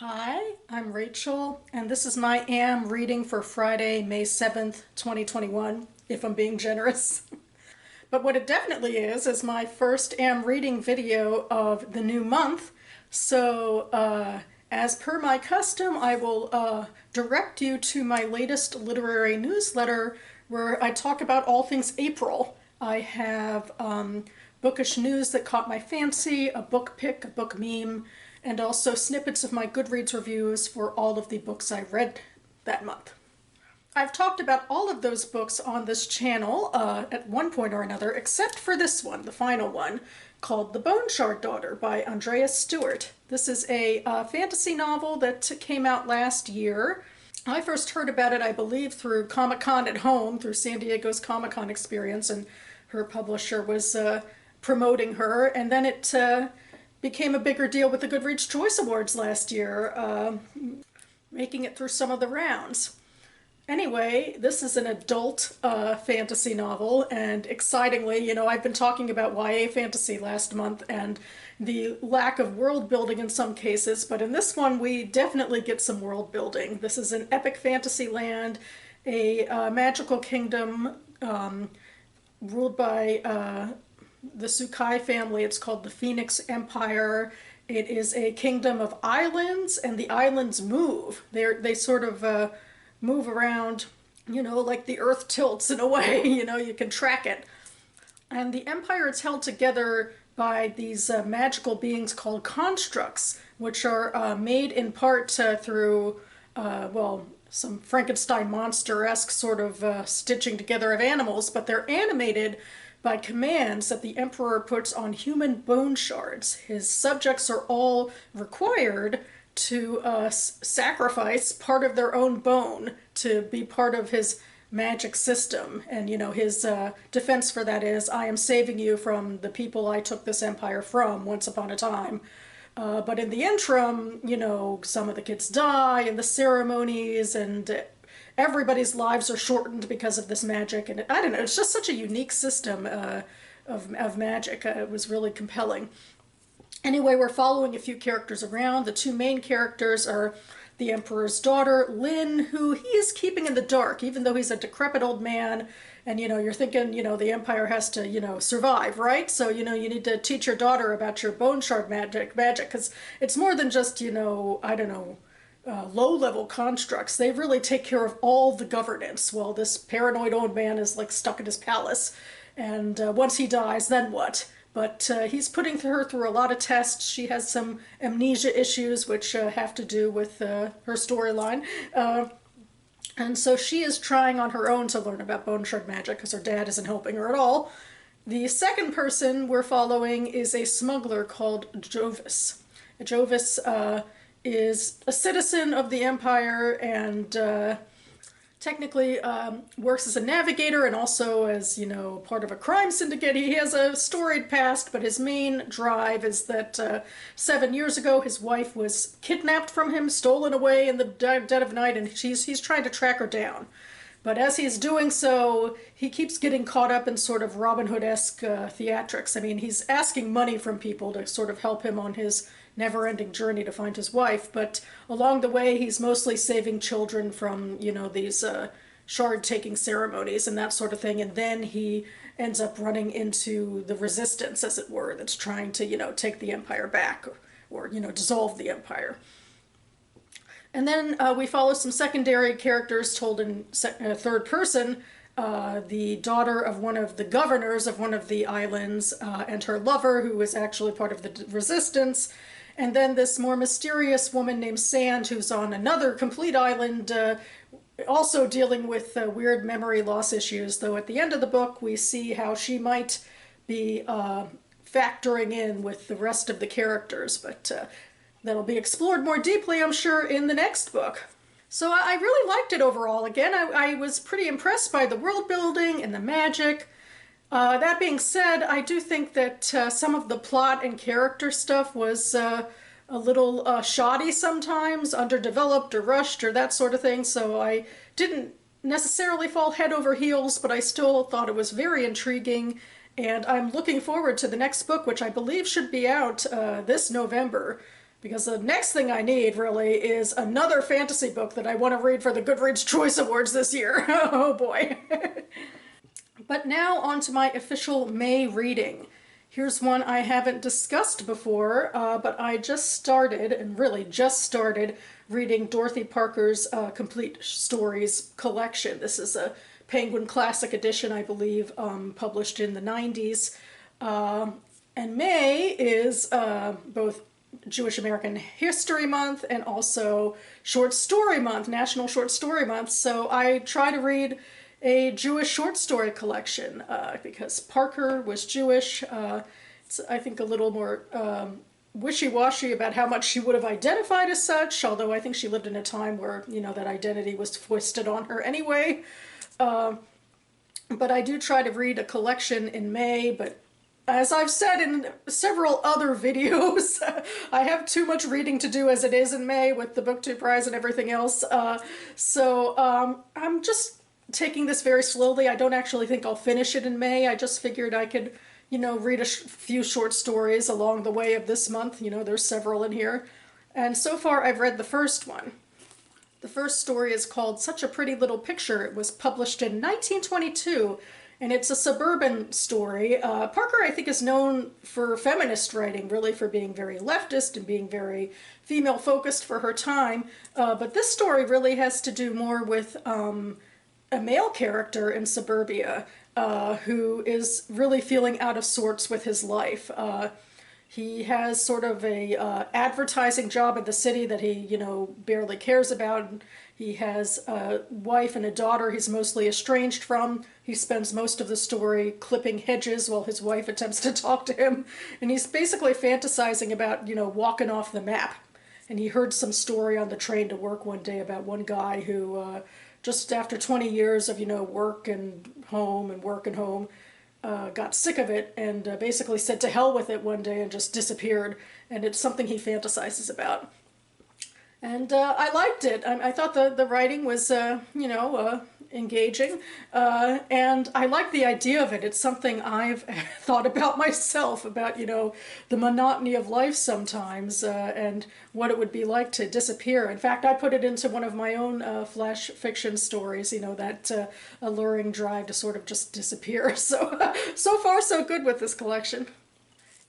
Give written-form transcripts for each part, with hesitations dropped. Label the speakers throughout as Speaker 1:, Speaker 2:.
Speaker 1: Hi, I'm Rachel, and this is my AM reading for Friday, May 7th, 2021, if I'm being generous. But what it definitely is my first AM reading video of the new month. So, as per my custom, I will direct you to my latest literary newsletter where I talk about all things April. I have bookish news that caught my fancy, a book pick, a book meme, and also snippets of my Goodreads reviews for all of the books I read that month. I've talked about all of those books on this channel at one point or another, except for this one, the final one, called The Bone Shard Daughter by Andrea Stewart. This is a fantasy novel that came out last year. I first heard about it, I believe, through Comic-Con at home, through San Diego's Comic-Con experience, and her publisher was promoting her, and then it became a bigger deal with the Goodreads Choice Awards last year, making it through some of the rounds. Anyway, this is an adult fantasy novel, and excitingly, I've been talking about YA fantasy last month and the lack of world building in some cases, but in this one we definitely get some world building. This is an epic fantasy land, a magical kingdom ruled by the Sukai family. It's called the Phoenix Empire. It is a kingdom of islands, and the islands move. They sort of move around, like the earth tilts in a way, you can track it. And the empire is held together by these magical beings called constructs, which are made in part through, some Frankenstein monster-esque sort of stitching together of animals, but they're animated by commands that the emperor puts on human bone shards. His subjects are all required to sacrifice part of their own bone to be part of his magic system. And, his defense for that is, I am saving you from the people I took this empire from once upon a time. But in the interim, some of the kids die in the ceremonies, and everybody's lives are shortened because of this magic. And I don't know, it's just such a unique system of magic. It was really compelling. Anyway, we're following a few characters around. The two main characters are the Emperor's daughter, Lin, who he is keeping in the dark, even though he's a decrepit old man. And, you're thinking, the Empire has to, survive, right? So, you need to teach your daughter about your bone shard magic, because it's more than just, I don't know, low-level constructs. They really take care of all the governance while this paranoid old man is, like, stuck in his palace. And once he dies, then what? But he's putting her through a lot of tests. She has some amnesia issues, which have to do with her storyline. And so she is trying on her own to learn about bone shard magic because her dad isn't helping her at all. The second person we're following is a smuggler called Jovis. Jovis is a citizen of the Empire and technically works as a navigator and also as, part of a crime syndicate. He has a storied past, but his main drive is that 7 years ago his wife was kidnapped from him, stolen away in the dead of night, and he's trying to track her down. But as he's doing so, he keeps getting caught up in sort of Robin Hood-esque theatrics. I mean, he's asking money from people to sort of help him on his never-ending journey to find his wife, but along the way he's mostly saving children from, these shard-taking ceremonies and that sort of thing, and then he ends up running into the resistance, as it were, that's trying to, take the empire back or dissolve the empire. And then we follow some secondary characters told in third person, the daughter of one of the governors of one of the islands and her lover, who is actually part of the resistance. And then this more mysterious woman named Sand, who's on another complete island, also dealing with weird memory loss issues, though at the end of the book we see how she might be factoring in with the rest of the characters, but that'll be explored more deeply, I'm sure, in the next book. So I really liked it overall. Again, I was pretty impressed by the world building and the magic. That being said, I do think that some of the plot and character stuff was a little shoddy sometimes, underdeveloped or rushed or that sort of thing, so I didn't necessarily fall head over heels, but I still thought it was very intriguing, and I'm looking forward to the next book, which I believe should be out this November. because the next thing I need really is another fantasy book that I want to read for the Goodreads Choice Awards this year. Oh boy. But now on to my official May reading. Here's one I haven't discussed before, but I just started, and really just started, reading Dorothy Parker's Complete Stories collection. This is a Penguin Classic Edition, I believe, published in the 90s. And May is both Jewish American History Month and also Short Story Month, National Short Story Month. So I try to read a Jewish short story collection because Parker was Jewish. It's, I think, a little more wishy-washy about how much she would have identified as such, although I think she lived in a time where, you know, that identity was foisted on her anyway. But I do try to read a collection in May, but as I've said in several other videos, I have too much reading to do as it is in May with the BookTube Prize and everything else. So I'm just taking this very slowly. I don't actually think I'll finish it in May. I just figured I could, you know, read a few short stories along the way of this month. You know, there's several in here. And so far I've read the first one. The first story is called Such a Pretty Little Picture. It was published in 1922, and it's a suburban story. Parker, I think, is known for feminist writing, really for being very leftist and being very female-focused for her time. But this story really has to do more with a male character in suburbia who is really feeling out of sorts with his life. He has sort of a advertising job in the city that he, you know, barely cares about. He has a wife and a daughter he's mostly estranged from. He spends most of the story clipping hedges while his wife attempts to talk to him. And he's basically fantasizing about, you know, walking off the map. And he heard some story on the train to work one day about one guy who just after 20 years of, you know, work and home and work and home, got sick of it and basically said to hell with it one day and just disappeared. And it's something he fantasizes about. And I liked it. I thought the writing was, you know, engaging. And I like the idea of it. It's something I've thought about myself, about, you know, the monotony of life sometimes and what it would be like to disappear. In fact, I put it into one of my own flash fiction stories, you know, that alluring drive to sort of just disappear. So, so far so good with this collection.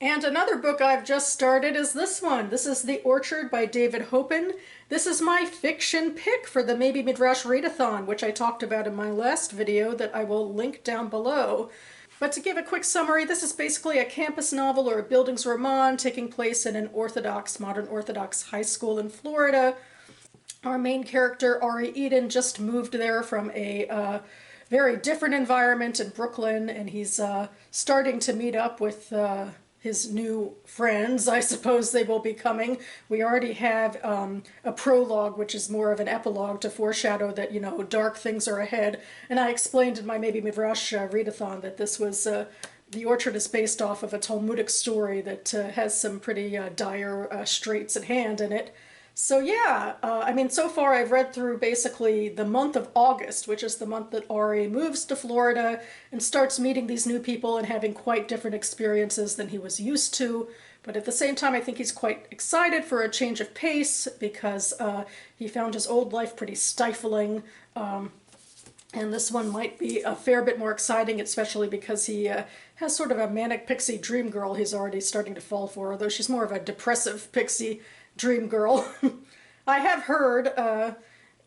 Speaker 1: And another book I've just started is this one. This is The Orchard by David Hopen. This is my fiction pick for the Maybe Midrash Readathon, which I talked about in my last video that I will link down below. But to give a quick summary, this is basically a campus novel or a Bildungsroman taking place in an Orthodox, modern Orthodox high school in Florida. Our main character, Ari Eden, just moved there from a very different environment in Brooklyn, and he's starting to meet up with his new friends. I suppose they will be coming. We already have a prologue, which is more of an epilogue to foreshadow that, you know, dark things are ahead. And I explained in my Maybe Midrash Readathon that this was, The Orchard is based off of a Talmudic story that has some pretty dire straits at hand in it. So yeah, I mean, so far I've read through basically the month of August, which is the month that Ari moves to Florida and starts meeting these new people and having quite different experiences than he was used to. But at the same time, I think he's quite excited for a change of pace because he found his old life pretty stifling. And this one might be a fair bit more exciting, especially because he has sort of a manic pixie dream girl he's already starting to fall for, although she's more of a depressive pixie dream girl. I have heard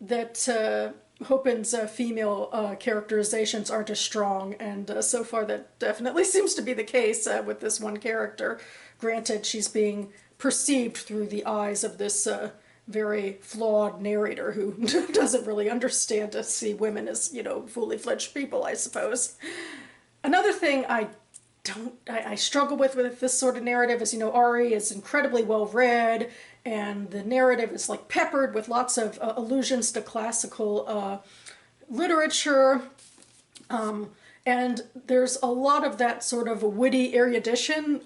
Speaker 1: that Hopen's female characterizations aren't as strong, and so far that definitely seems to be the case with this one character. Granted, she's being perceived through the eyes of this very flawed narrator who doesn't really understand to see women as, you know, fully fledged people, I suppose. Another thing I struggle with this sort of narrative is, you know, Ari is incredibly well read, and the narrative is like peppered with lots of allusions to classical literature, and there's a lot of that sort of witty erudition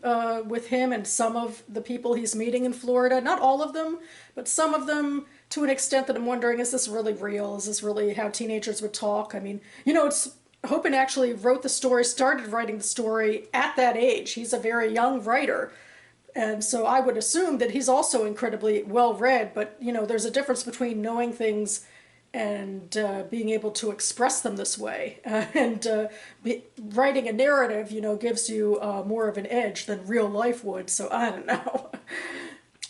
Speaker 1: with him and some of the people he's meeting in Florida. Not all of them, but some of them, to an extent that I'm wondering, is this really real? Is this really how teenagers would talk? I mean, you know, Hopen actually wrote the story, started writing the story at that age. He's a very young writer. And so I would assume that he's also incredibly well read, but you know, there's a difference between knowing things and being able to express them this way. Writing a narrative, you know, gives you more of an edge than real life would, so I don't know.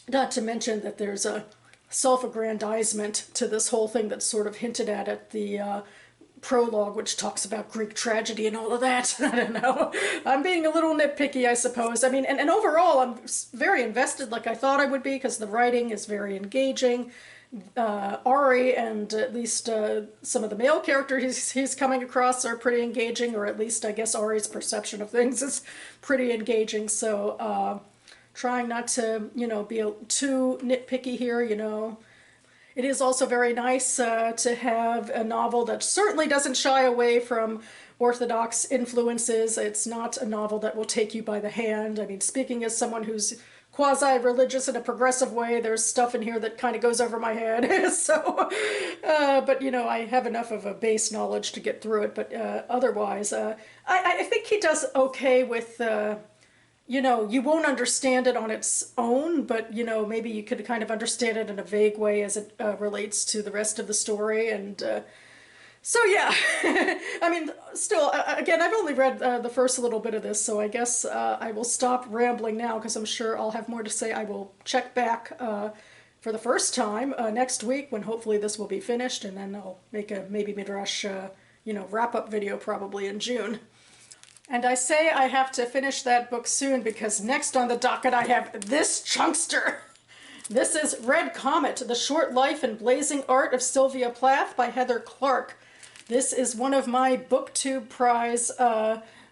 Speaker 1: Not to mention that there's a self-aggrandizement to this whole thing that's sort of hinted at the prologue, which talks about Greek tragedy and all of that. I don't know. I'm being a little nitpicky, I suppose. I mean, and overall, I'm very invested like I thought I would be, because the writing is very engaging. Ari and at least some of the male characters he's coming across are pretty engaging, or at least I guess Ari's perception of things is pretty engaging. So trying not to, you know, be too nitpicky here, you know. It is also very nice to have a novel that certainly doesn't shy away from orthodox influences. It's not a novel that will take you by the hand. I mean, speaking as someone who's quasi-religious in a progressive way, there's stuff in here that kind of goes over my head. So, but you know, I have enough of a base knowledge to get through it. But otherwise, I think he does okay with, you know, you won't understand it on its own, but you know, maybe you could kind of understand it in a vague way as it relates to the rest of the story. And so yeah, I mean, still, again, I've only read the first little bit of this, so I guess I will stop rambling now, because I'm sure I'll have more to say. I will check back for the first time next week, when hopefully this will be finished, and then I'll make a maybe midrash, you know, wrap-up video probably in June. And I say I have to finish that book soon, because next on the docket I have this chunkster. This is Red Comet, The Short Life and Blazing Art of Sylvia Plath by Heather Clark. This is one of my BookTube Prize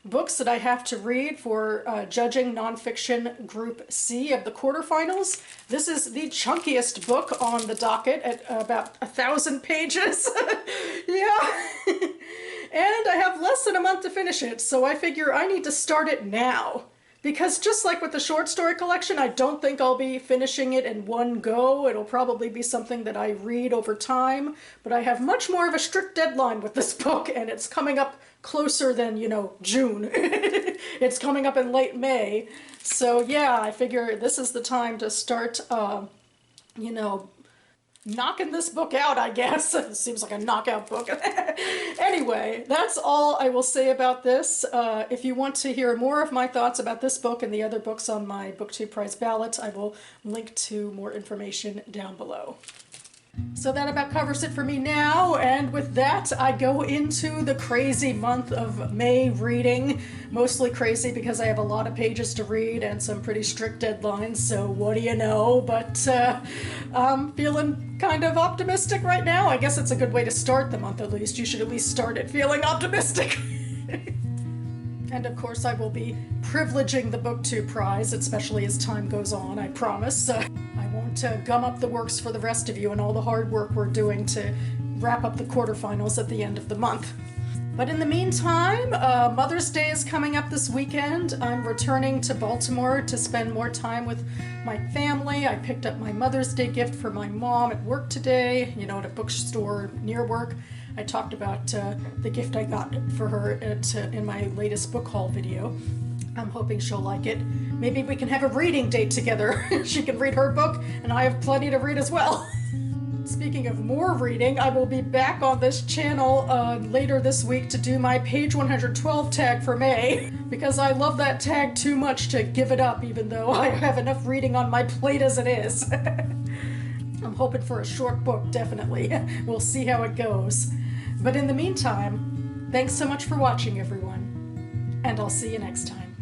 Speaker 1: books that I have to read for judging nonfiction Group C of the quarterfinals. This is the chunkiest book on the docket at about 1,000 pages. Yeah. And I have less than a month to finish it, so I figure I need to start it now. Because just like with the short story collection, I don't think I'll be finishing it in one go. It'll probably be something that I read over time, but I have much more of a strict deadline with this book, and it's coming up closer than, you know, June. It's coming up in late May. So yeah, I figure this is the time to start, you know, knocking this book out, I guess. It seems like a knockout book. Anyway, that's all I will say about this. If you want to hear more of my thoughts about this book and the other books on my BookTube Prize ballot, I will link to more information down below. So that about covers it for me now, and with that I go into the crazy month of May reading. Mostly crazy because I have a lot of pages to read and some pretty strict deadlines, so what do you know, but I'm feeling kind of optimistic right now. I guess it's a good way to start the month, at least. You should at least start it feeling optimistic. And of course I will be privileging the BookTube Prize, especially as time goes on, I promise. I won't gum up the works for the rest of you and all the hard work we're doing to wrap up the quarterfinals at the end of the month. But in the meantime, Mother's Day is coming up this weekend. I'm returning to Baltimore to spend more time with my family. I picked up my Mother's Day gift for my mom at work today, you know, at a bookstore near work. I talked about the gift I got for her in my latest book haul video. I'm hoping she'll like it. Maybe we can have a reading date together. She can read her book, and I have plenty to read as well. Speaking of more reading, I will be back on this channel later this week to do my page 112 tag for May, because I love that tag too much to give it up, even though I have enough reading on my plate as it is. I'm hoping for a short book, definitely. We'll see how it goes. But in the meantime, thanks so much for watching, everyone, and I'll see you next time.